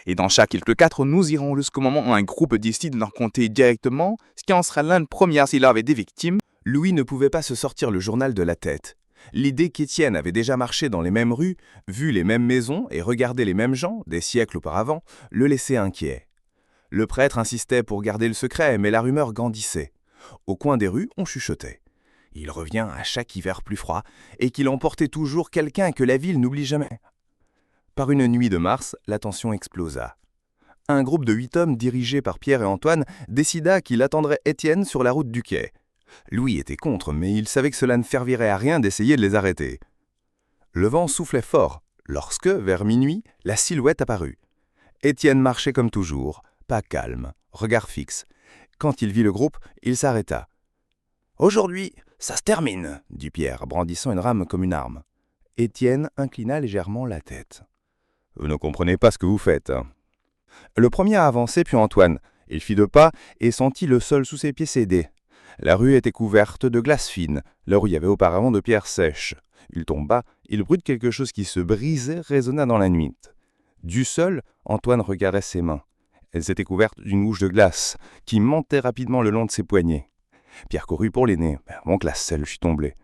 Et dans chaque île de 4, nous irons jusqu'au moment où un groupe décide d'en compter directement, ce qui en sera l'un de première s'il avait des victimes. Louis ne pouvait pas se sortir le journal de la tête. L'idée qu'Étienne avait déjà marché dans les mêmes rues, vu les mêmes maisons et regardé les mêmes gens, des siècles auparavant, le laissait inquiet. Le prêtre insistait pour garder le secret, mais la rumeur grandissait. Au coin des rues, on chuchotait. Il revient à chaque hiver plus froid, et qu'il emportait toujours quelqu'un que la ville n'oublie jamais. Par une nuit de mars, la tension explosa. Un groupe de 8 hommes dirigé par Pierre et Antoine décida qu'il attendrait Étienne sur la route du quai. Louis était contre, mais il savait que cela ne servirait à rien d'essayer de les arrêter. Le vent soufflait fort, lorsque, vers minuit, la silhouette apparut. Étienne marchait comme toujours, pas calme, regard fixe. Quand il vit le groupe, il s'arrêta. « Aujourd'hui, ça se termine !» dit Pierre, brandissant une rame comme une arme. Étienne inclina légèrement la tête. « Vous ne comprenez pas ce que vous faites. » Le premier a avancé, puis Antoine. Il fit 2 pas et sentit le sol sous ses pieds céder. La rue était couverte de glace fine, là où il y avait auparavant de pierres sèches. Il tomba, il brut quelque chose qui se brisait résonna dans la nuit. Du sol, Antoine regardait ses mains. Elles étaient couvertes d'une mouche de glace, qui montait rapidement le long de ses poignets. Pierre courut pour l'aîné, avant que la selle fût tombée.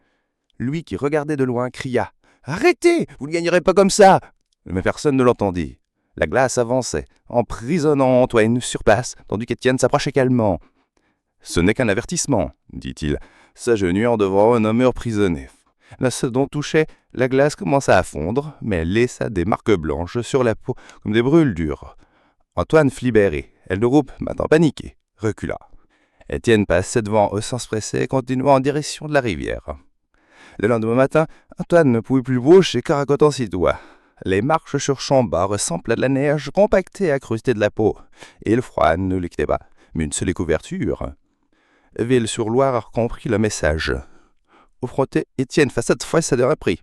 Lui, qui regardait de loin, cria « Arrêtez, vous ne gagnerez pas comme ça !» Mais personne ne l'entendit. La glace avançait, emprisonnant Antoine sur place, tandis qu'Étienne s'approchait calmement. « Ce n'est qu'un avertissement, dit-il, s'agenouillant devant un homme emprisonné. » Là, ce dont touchait, la glace commença à fondre, mais elle laissa des marques blanches sur la peau, comme des brûlures. Antoine fit libérer, et le groupe, maintenant paniqué, recula. Étienne passait devant au sens pressé, continuant en direction de la rivière. Le lendemain matin, Antoine ne pouvait plus bouger, caracotant ses doigts. Les marches sur Chambas ressemblaient à de la neige compactée et accrustée de la peau, et le froid ne le quittait pas, mais une seule couverture. Ville-sur-Loire comprit le message. Au fronté, Étienne fa cette fois sa repris.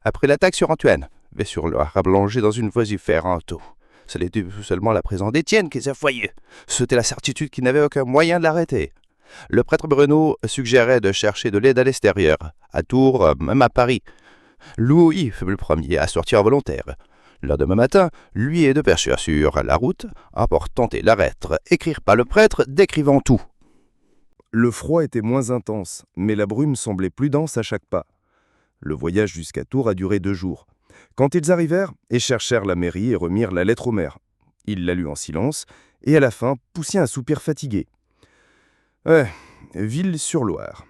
Après l'attaque sur Antoine, Ville-sur-Loire a plongé dans une vociférante eau. Ce n'était seulement la présence d'Étienne qui s'effoyait. C'était la certitude qu'il n'avait aucun moyen de l'arrêter. Le prêtre Bruno suggérait de chercher de l'aide à l'extérieur, à Tours, même à Paris. Louis fut le premier à sortir volontaire. Le lendemain matin, lui et 2 pêcheurs sur la route, apportant la lettre écrire par le prêtre, décrivant tout. Le froid était moins intense, mais la brume semblait plus dense à chaque pas. Le voyage jusqu'à Tours a duré 2 jours. Quand ils arrivèrent, ils cherchèrent la mairie et remirent la lettre au maire. Il la lut en silence, et à la fin, poussa un soupir fatigué. « Ville-sur-Loire. »«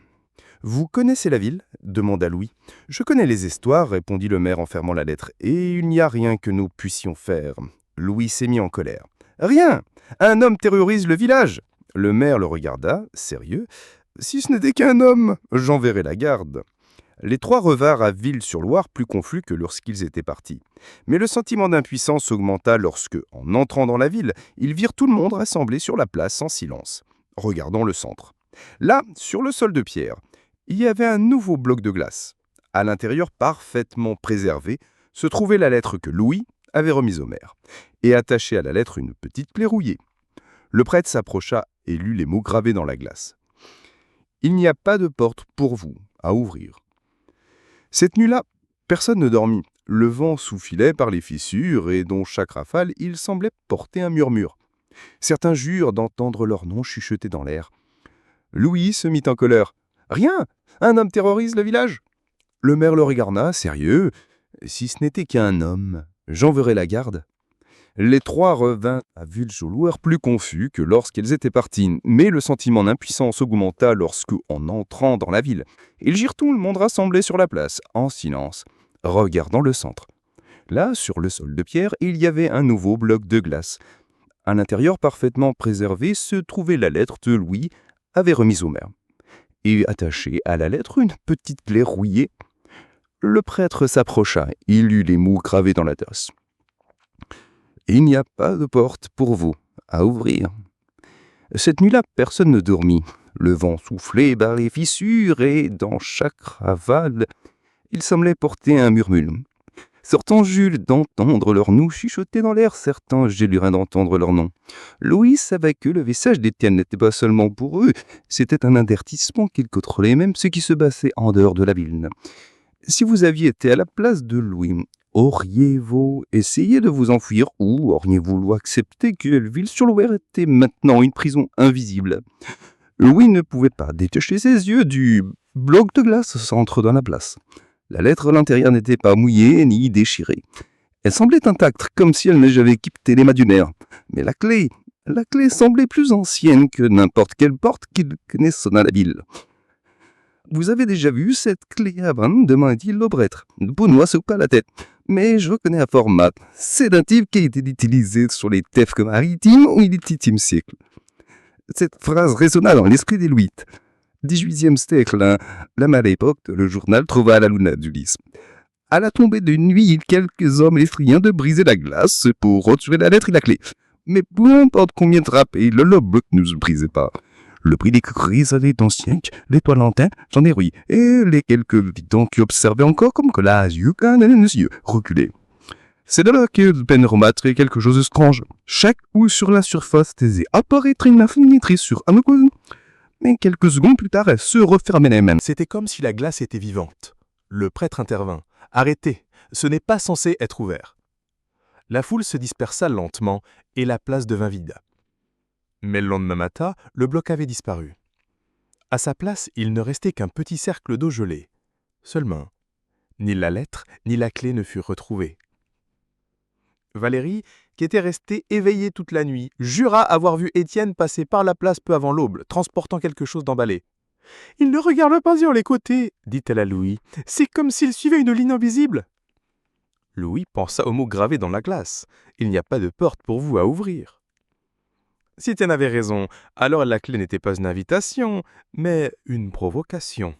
Vous connaissez la ville ?» demanda Louis. « Je connais les histoires, répondit le maire en fermant la lettre, et il n'y a rien que nous puissions faire. » Louis s'est mis en colère. « Rien! Un homme terrorise le village !» Le maire le regarda, sérieux. « Si ce n'était qu'un homme, j'enverrai la garde. » Les 3 revinrent à Ville-sur-Loire plus confus que lorsqu'ils étaient partis. Mais le sentiment d'impuissance augmenta lorsque, en entrant dans la ville, ils virent tout le monde rassemblé sur la place en silence, regardant le centre. Là, sur le sol de pierre, il y avait un nouveau bloc de glace. À l'intérieur, parfaitement préservé, se trouvait la lettre que Louis avait remise au maire, et attachée à la lettre une petite plaie rouillée. Le prêtre s'approcha et lut les mots gravés dans la glace. « Il n'y a pas de porte pour vous à ouvrir. » Cette nuit-là, personne ne dormit. Le vent soufflait par les fissures et dont chaque rafale, il semblait porter un murmure. Certains jurent d'entendre leur nom chuchoter dans l'air. Louis se mit en colère. « Rien! Un homme terrorise le village !» Le maire le regarda, sérieux. « Si ce n'était qu'un homme, j'enverrai la garde. » Les 3 revinrent à Ville-sur-Loire plus confus que lorsqu'ils étaient partis, mais le sentiment d'impuissance augmenta lorsque, en entrant dans la ville, ils girent tout le monde rassemblé sur la place, en silence, regardant le centre. Là, sur le sol de pierre, il y avait un nouveau bloc de glace. À l'intérieur, parfaitement préservé, se trouvait la lettre que Louis avait remise au maire. Et attachée à la lettre, une petite plaie rouillée. Le prêtre s'approcha, il lut les mots gravés dans la tasse. « Il n'y a pas de porte pour vous à ouvrir. » Cette nuit-là, personne ne dormit. Le vent soufflait par les fissures et, dans chaque rafale, il semblait porter un murmure. Certains Jules d'entendre leur nom chuchoter dans l'air, certains géluraient d'entendre leur nom. Louis savait que le visage d'Étienne n'était pas seulement pour eux, c'était un avertissement qu'il contrôlait même ce qui se passait en dehors de la ville. Si vous aviez été à la place de Louis, auriez-vous essayé de vous enfuir ou auriez-vous accepté que Ville-sur-Loire était maintenant une prison invisible? Louis ne pouvait pas détacher ses yeux du bloc de glace au centre de la place. La lettre à l'intérieur n'était pas mouillée ni déchirée. Elle semblait intacte, comme si elle n'avait jamais quitté les mains du maire. Mais la clé semblait plus ancienne que n'importe quelle porte qu'il connaissait dans la ville. Vous avez déjà vu cette clé avant, demanda-t-il au prêtre. Benoît secoua la tête. Mais je connais un format. C'est un type qui a été utilisé sur les tefques maritimes au XVIIIe siècle. Cette phrase résonna dans l'esprit des Louis. 18e siècle, la même époque, le journal trouva la luna d'Ulysse. À la tombée de nuit, quelques hommes effrayants de briser la glace pour retirer la lettre et la clé. Mais peu importe combien de rappels, le bloc ne se brisait pas. Le prix des coqueries avait ancien, les toilantin, j'en ai ri, et les quelques habitants qui observaient encore comme que la yeux reculaient. C'est de là que Ben remarquait quelque chose d'étrange. Chaque ou sur la surface taisait apparaître une fenêtre sur un coin. Mais quelques secondes plus tard, elle se refermait les mêmes. C'était comme si la glace était vivante. Le prêtre intervint. « Arrêtez, ce n'est pas censé être ouvert. » La foule se dispersa lentement et la place devint vide. Mais le lendemain matin, le bloc avait disparu. À sa place, il ne restait qu'un petit cercle d'eau gelée. Seulement, ni la lettre ni la clé ne furent retrouvées. Valérie, qui était restée éveillée toute la nuit, jura avoir vu Étienne passer par la place peu avant l'aube, transportant quelque chose d'emballé. « Il ne regarde pas sur les côtés, dit-elle à Louis. C'est comme s'il suivait une ligne invisible. » Louis pensa au mot gravé dans la glace. « Il n'y a pas de porte pour vous à ouvrir. » Si Étienne avait raison, alors la clé n'était pas une invitation, mais une provocation.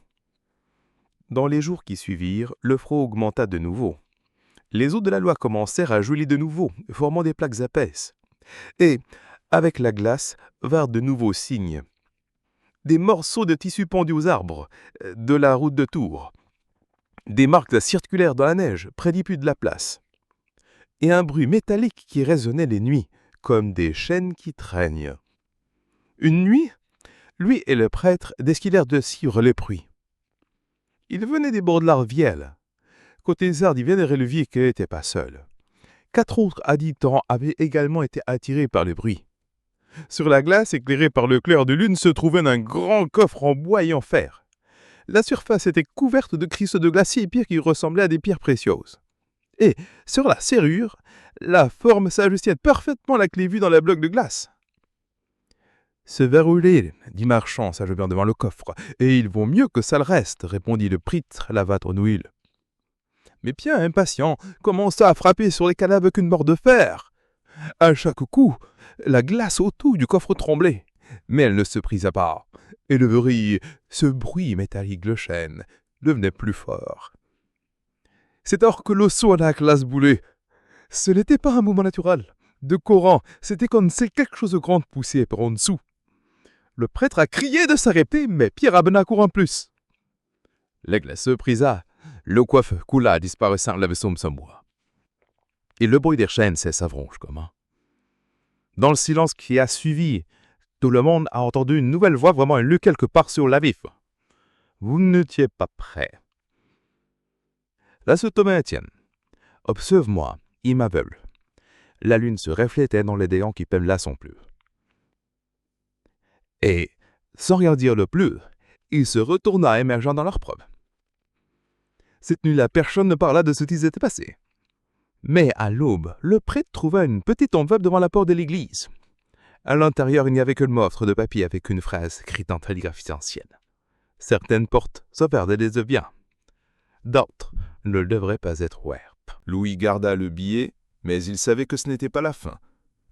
Dans les jours qui suivirent, le froid augmenta de nouveau. Les eaux de la Loire commencèrent à geler de nouveau, formant des plaques épaisses. Et, avec la glace, vinrent de nouveaux signes. Des morceaux de tissu pendus aux arbres, de la route de Tours. Des marques circulaires dans la neige, près du puits de la place. Et un bruit métallique qui résonnait les nuits, comme des chaînes qui traînent. Une nuit, lui et le prêtre décidèrent de suivre le bruit. Ils venaient des bords de la rivière. Côté des arbres, il viendrait le vieux qui n'était pas seul. 4 autres habitants avaient également été attirés par le bruit. Sur la glace, éclairée par le clair de lune, se trouvait un grand coffre en bois et en fer. La surface était couverte de cristaux de glacier et pierres qui ressemblaient à des pierres précieuses. Et, sur la serrure, la forme s'ajustait parfaitement à la clé vue dans la bloc de glace. « Se verrouiller, dit Marchand, s'agenouillant devant le coffre, et il vaut mieux que ça le reste, répondit le prêtre Lavatrenouille. Mais Pierre, impatient, commença à frapper sur les cadavres avec une barre de fer. À chaque coup, la glace autour du coffre tremblait, mais elle ne se brisa pas, et le bruit, ce bruit métallique le chêne, devenait plus fort. C'est alors que le saut à la glace boulait. Ce n'était pas un mouvement naturel. De courant, c'était comme si quelque chose de grand poussait par en dessous. Le prêtre a crié de s'arrêter, mais Pierre abandonna courant plus. La glace se brisa. Le coiffe coula, disparaissant la vaisseau sans bois. Et le bruit des chaînes cessa brusquement. Dans le silence qui a suivi, tout le monde a entendu une nouvelle voix vraiment élue quelque part sur la vif. Vous n'étiez pas prêt. Là se tenait Étienne. Observe-moi, il m'aveugle. La lune se reflétait dans les déants qui là son plus. Et, sans rien dire de plus, il se retourna émergeant dans leur preuve. Cette nuit-là, personne ne parla de ce qui s'était passé. Mais à l'aube, le prêtre trouva une petite enveloppe devant la porte de l'église. À l'intérieur, il n'y avait que le morceau de papier avec une phrase écrite en calligraphie ancienne. Certaines portes se perdaient des bien. D'autres ne devraient pas être ouvertes. Louis garda le billet, mais il savait que ce n'était pas la fin.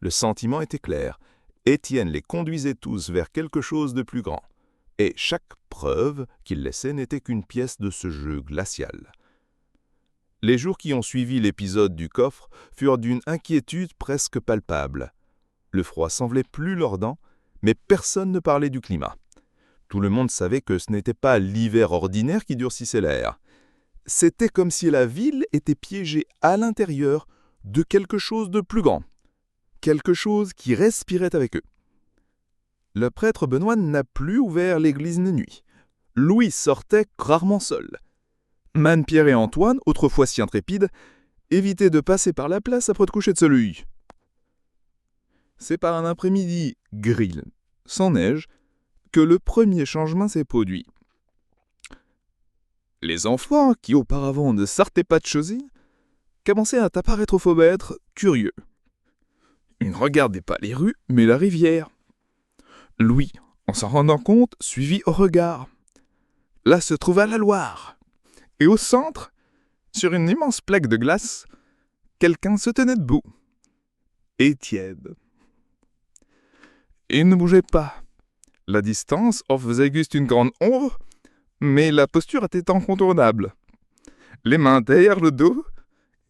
Le sentiment était clair. Étienne les conduisait tous vers quelque chose de plus grand. Et chaque preuve qu'il laissait n'était qu'une pièce de ce jeu glacial. Les jours qui ont suivi l'épisode du coffre furent d'une inquiétude presque palpable. Le froid semblait plus mordant, mais personne ne parlait du climat. Tout le monde savait que ce n'était pas l'hiver ordinaire qui durcissait l'air. C'était comme si la ville était piégée à l'intérieur de quelque chose de plus grand, quelque chose qui respirait avec eux. Le prêtre Benoît n'a plus ouvert l'église de nuit. Louis sortait rarement seul. Man, Pierre et Antoine, autrefois si intrépides, évitaient de passer par la place après le coucher de soleil. C'est par un après-midi gris, sans neige, que le premier changement s'est produit. Les enfants, qui auparavant ne sortaient pas de Chauzy, commençaient à apparaître au fenêtres, curieux. Ils ne regardaient pas les rues, mais la rivière. Louis, en s'en rendant compte, suivit au regard. Là se trouva la Loire. Et au centre, sur une immense plaque de glace, quelqu'un se tenait debout. Étienne. Il ne bougeait pas. La distance en faisait juste une grande ombre, mais la posture était incontournable. Les mains derrière le dos,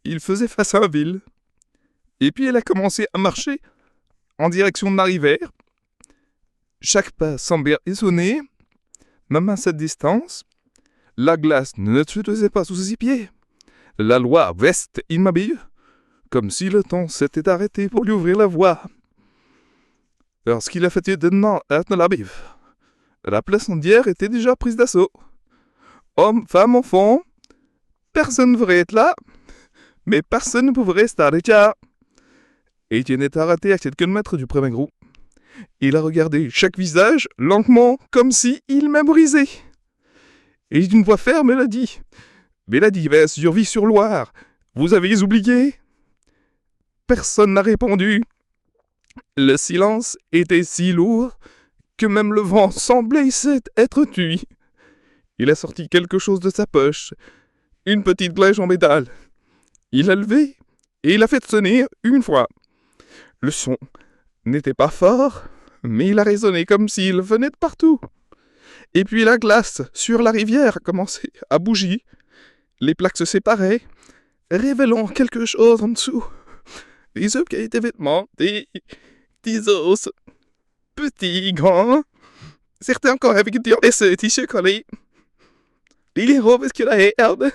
il faisait face à la ville. Et puis elle a commencé à marcher en direction de la rivière. Chaque pas semblait résonner, même à cette distance. La glace ne se faisait pas sous ses pieds. La Loire reste immobile, comme si le temps s'était arrêté pour lui ouvrir la voie. Lorsqu'il a fait dedans la rive, la place entière était déjà prise d'assaut. Hommes, femmes, enfants, personne ne voudrait être là, mais personne ne pouvait rester là. Étienne est arrêté à quelques mètres du premier groupe. Il a regardé chaque visage lentement, comme si il mémorisait. Et d'une voix ferme, elle a dit « Mélodie survit sur Loire, vous avez oublié ?» Personne n'a répondu. Le silence était si lourd que même le vent semblait être tué. Il a sorti quelque chose de sa poche, une petite glèche en métal. Il l'a levé et il a fait sonner une fois. Le son n'était pas fort, mais il a résonné comme s'il venait de partout. Et puis la glace sur la rivière a commencé à bouger. Les plaques se séparaient, révélant quelque chose en dessous. Des objets, des vêtements, des os, petits, grands. Certains encore avec des t-shirts collés. Les robes que la herbe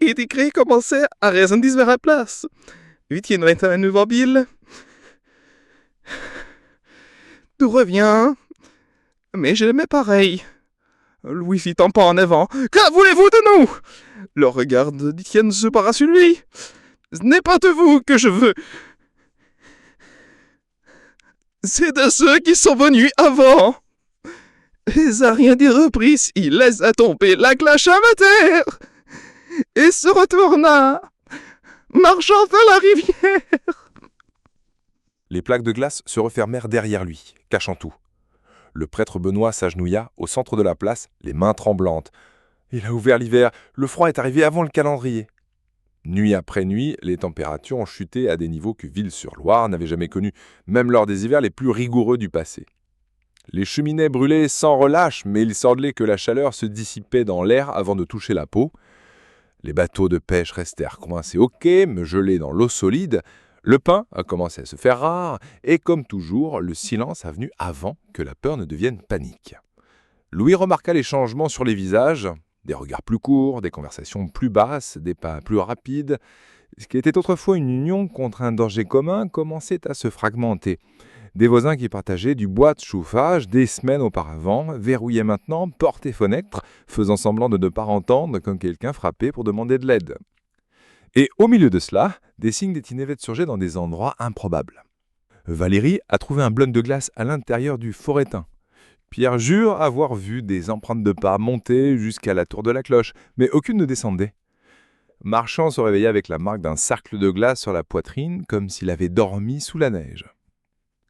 et des cris commençaient à résonner vers la place. Étienne était un nouveau ville. Tout revient, mais je l'aimais pareil. Louis fit un pas en avant. « Que voulez-vous de nous ?» Le regard d'Étienne se para sur lui. « Ce n'est pas de vous que je veux. C'est de ceux qui sont venus avant. » Il n'a rien dit repris, il laissa tomber la cloche à terre et se retourna, marchant vers la rivière. Les plaques de glace se refermèrent derrière lui, cachant tout. Le prêtre Benoît s'agenouilla au centre de la place, les mains tremblantes. Il a ouvert l'hiver, le froid est arrivé avant le calendrier. Nuit après nuit, les températures ont chuté à des niveaux que Ville-sur-Loire n'avait jamais connus, même lors des hivers les plus rigoureux du passé. Les cheminées brûlaient sans relâche, mais il semblait que la chaleur se dissipait dans l'air avant de toucher la peau. Les bateaux de pêche restèrent coincés au quai, me gelés dans l'eau solide. Le pain a commencé à se faire rare, et comme toujours, le silence a venu avant que la peur ne devienne panique. Louis remarqua les changements sur les visages, des regards plus courts, des conversations plus basses, des pas plus rapides. Ce qui était autrefois une union contre un danger commun commençait à se fragmenter. Des voisins qui partageaient du bois de chauffage des semaines auparavant verrouillaient maintenant portes et fenêtres, faisant semblant de ne pas entendre quand quelqu'un frappait pour demander de l'aide. Et au milieu de cela, des signes d'étinévette surgeaient dans des endroits improbables. Valérie a trouvé un blun de glace à l'intérieur du forétin. Pierre jure avoir vu des empreintes de pas monter jusqu'à la tour de la cloche, mais aucune ne descendait. Marchand se réveilla avec la marque d'un cercle de glace sur la poitrine, comme s'il avait dormi sous la neige.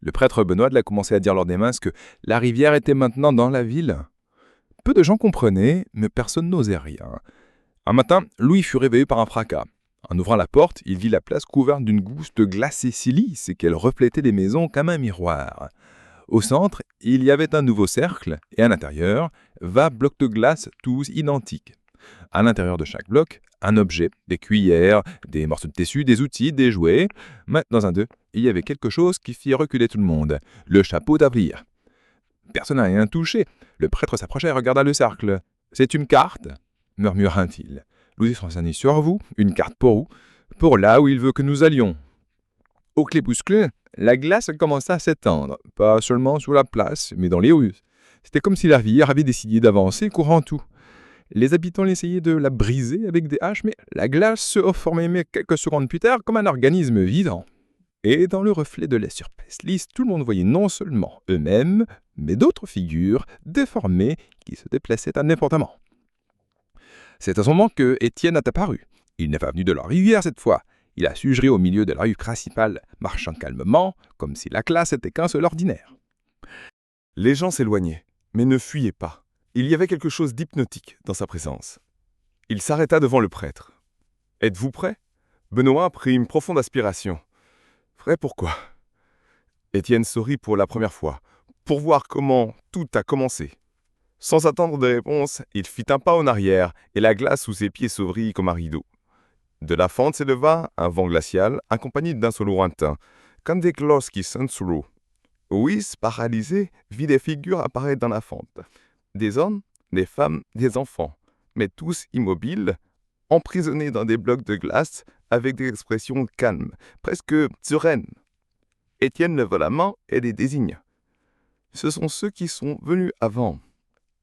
Le prêtre Benoît a commencé à dire lors des messes que la rivière était maintenant dans la ville. Peu de gens comprenaient, mais personne n'osait rien. Un matin, Louis fut réveillé par un fracas. En ouvrant la porte, il vit la place couverte d'une goutte glacée si lisse qu'elle reflétait les maisons comme un miroir. Au centre, il y avait un nouveau cercle, et à l'intérieur, 20 blocs de glace tous identiques. À l'intérieur de chaque bloc, un objet, des cuillères, des morceaux de tissu, des outils, des jouets. Mais dans un d'eux, il y avait quelque chose qui fit reculer tout le monde, le chapeau d'Avrir. Personne n'a rien touché. Le prêtre s'approcha et regarda le cercle. « C'est une carte ?» murmura-t-il. « Louis s'enseigné sur vous, une carte pour vous, pour là où il veut que nous allions. » Au crépuscule, la glace commença à s'étendre, pas seulement sur la place, mais dans les rues. C'était comme si la rivière avait décidé d'avancer courant tout. Les habitants essayaient de la briser avec des haches, mais la glace se reformait quelques secondes plus tard comme un organisme vivant. Et dans le reflet de la surface lisse, tout le monde voyait non seulement eux-mêmes, mais d'autres figures déformées qui se déplaçaient n'importement. C'est à ce moment que Étienne est apparu. Il n'est pas venu de la rivière cette fois. Il a suggéré au milieu de la rue principale, marchant calmement, comme si la classe était qu'un seul ordinaire. Les gens s'éloignaient, mais ne fuyaient pas. Il y avait quelque chose d'hypnotique dans sa présence. Il s'arrêta devant le prêtre. « Êtes-vous prêt ?» Benoît prit une profonde aspiration. « Prêt pourquoi ?» Étienne sourit pour la première fois, pour voir comment tout a commencé. Sans attendre de réponse, il fit un pas en arrière et la glace sous ses pieds s'ouvrit comme un rideau. De la fente s'éleva un vent glacial accompagné d'un solo lointain, comme des cloches qui sonnent sous l'eau. Louis, paralysé, vit des figures apparaître dans la fente. Des hommes, des femmes, des enfants, mais tous immobiles, emprisonnés dans des blocs de glace avec des expressions calmes, presque sereines. Étienne leva la main et les désigna. Ce sont ceux qui sont venus avant,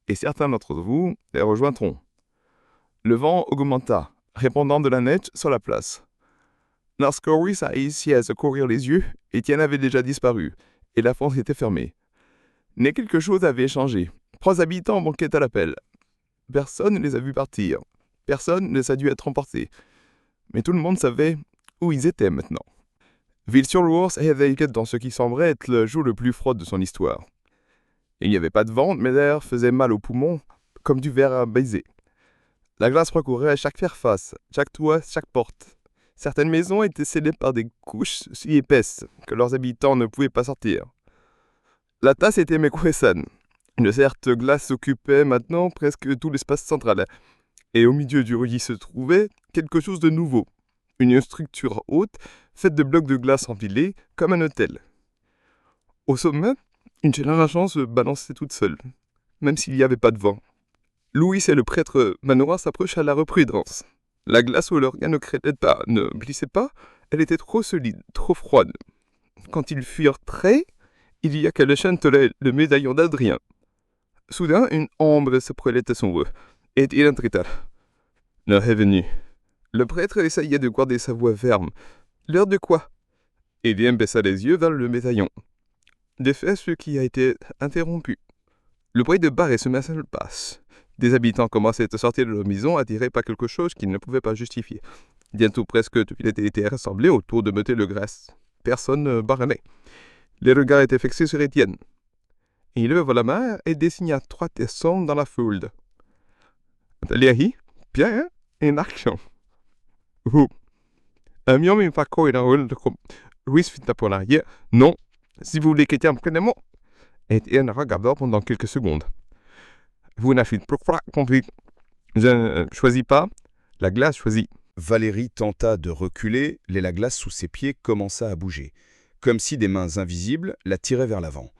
et certains d'entre vous les rejoindront. Le vent augmenta, répandant de la neige sur la place. Lorsque Louis a réussi à se couvrir les yeux, Étienne avait déjà disparu, et la fente était fermée. Mais quelque chose avait changé. 3 habitants manquaient à l'appel. Personne ne les a vus partir. Personne ne les a dû être emportés. Mais tout le monde savait où ils étaient maintenant. Ville-sur-Loire était dans ce qui semblerait être le jour le plus froid de son histoire. Il n'y avait pas de vent, mais l'air faisait mal aux poumons, comme du verre à baiser. La glace recouvrait chaque surface, chaque toit, chaque porte. Certaines maisons étaient scellées par des couches si épaisses que leurs habitants ne pouvaient pas sortir. La tasse était Mekouessan. Une certaine glace occupait maintenant presque tout l'espace central. Et au milieu du ruillis se trouvait quelque chose de nouveau. Une structure haute, faite de blocs de glace empilés, comme un hôtel. Au sommet, une génération se balançait toute seule, même s'il n'y avait pas de vent. Louis et le prêtre Manoir s'approchent à la reprudence. La glace où l'organe ne crêtait pas, ne glissait pas, elle était trop solide, trop froide. Quand ils furent prêts, il y a qu'elle chantelait le médaillon d'Adrien. Soudain, une ombre se prélève sur eux, et il entreta. L'heure est venue. Le prêtre essayait de garder sa voix ferme. L'heure de quoi? Étienne baissa les yeux vers le médaillon. De fait, ce qui a été interrompu. Le bruit de barre se met à passe. Des habitants commençaient à sortir de leur maison attirés par quelque chose qu'ils ne pouvaient pas justifier. Bientôt presque tout était rassemblé autour de Meute le Grasse. Personne ne baronnait. Les regards étaient fixés sur Étienne. Il leva la main et désigna 3 personnes dans la foule. Valérie, Pierre et Action. Vous. Un mieux me pas quoi dans le comme Louis fit pour l'arrière. Non. Si vous voulez qu'Étienne prenne moi. Étienne regarda pendant quelques secondes. Vous n'avez pas compris. Je ne choisis pas. La glace choisit. Valérie tenta de reculer, et la glace sous ses pieds commença à bouger, comme si des mains invisibles la tiraient vers l'avant.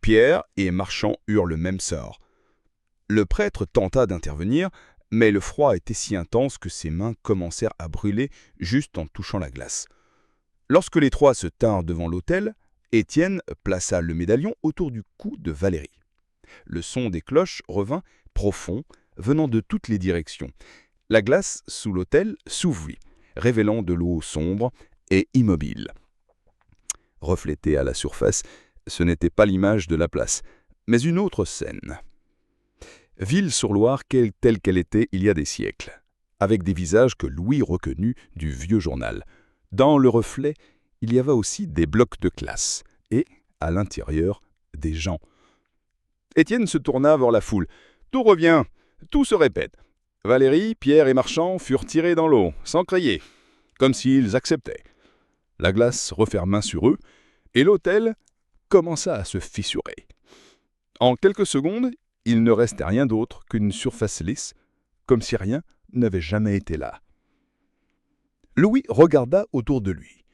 Pierre et Marchand eurent le même sort. Le prêtre tenta d'intervenir, mais le froid était si intense que ses mains commencèrent à brûler juste en touchant la glace. Lorsque les 3 se tinrent devant l'autel, Étienne plaça le médaillon autour du cou de Valérie. Le son des cloches revint profond, venant de toutes les directions. La glace sous l'autel s'ouvrit, révélant de l'eau sombre et immobile. Reflétée à la surface, ce n'était pas l'image de la place, mais une autre scène. Ville-sur-Loire telle qu'elle était il y a des siècles, avec des visages que Louis reconnut du vieux journal. Dans le reflet, il y avait aussi des blocs de classe, et, à l'intérieur, des gens. Étienne se tourna vers la foule. Tout revient, tout se répète. Valérie, Pierre et Marchand furent tirés dans l'eau, sans crier, comme s'ils acceptaient. La glace referma sur eux, et l'autel commença à se fissurer. En quelques secondes, il ne restait rien d'autre qu'une surface lisse, comme si rien n'avait jamais été là. Louis regarda autour de lui.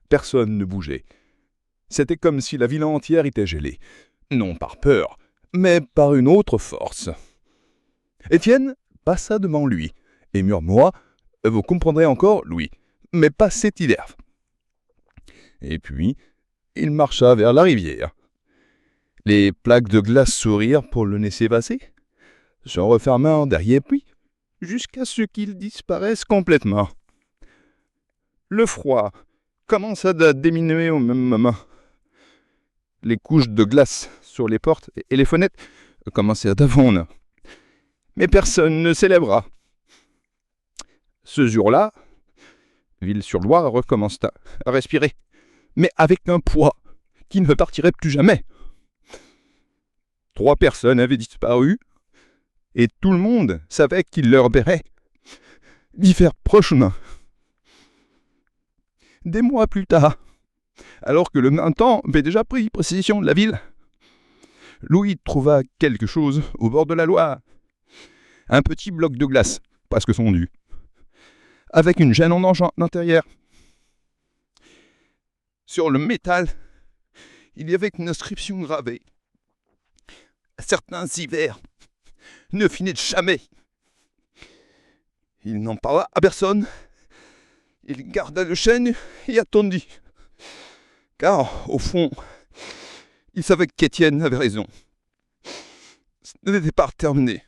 Personne ne bougeait. C'était comme si la ville entière était gelée. non par peur, mais par une autre force. Étienne passa devant lui et murmura « Vous comprendrez encore, Louis, mais pas cet hiver. » Et puis, il marcha vers la rivière. Les plaques de glace sourirent pour le laisser passer, se refermèrent derrière lui, jusqu'à ce qu'il disparaisse complètement. Le froid commença à diminuer au même moment. Les couches de glace sur les portes et les fenêtres commencèrent à fondre. Mais personne ne célébra. Ce jour-là, Ville-sur-Loire recommença à respirer, mais avec un poids qui ne partirait plus jamais. 3 personnes avaient disparu, et tout le monde savait qu'il leur paierait d'y faire prochainement. Des mois plus tard, alors que le printemps avait déjà pris possession de la ville, Louis trouva quelque chose au bord de la Loire. Un petit bloc de glace, presque fondu, avec une gêne en argent à l'intérieur. Sur le métal, il y avait une inscription gravée. Certains hivers ne finissent jamais. Il n'en parla à personne. Il garda le chêne et attendit. Car, au fond, il savait qu'Étienne avait raison. Ce n'était pas terminé.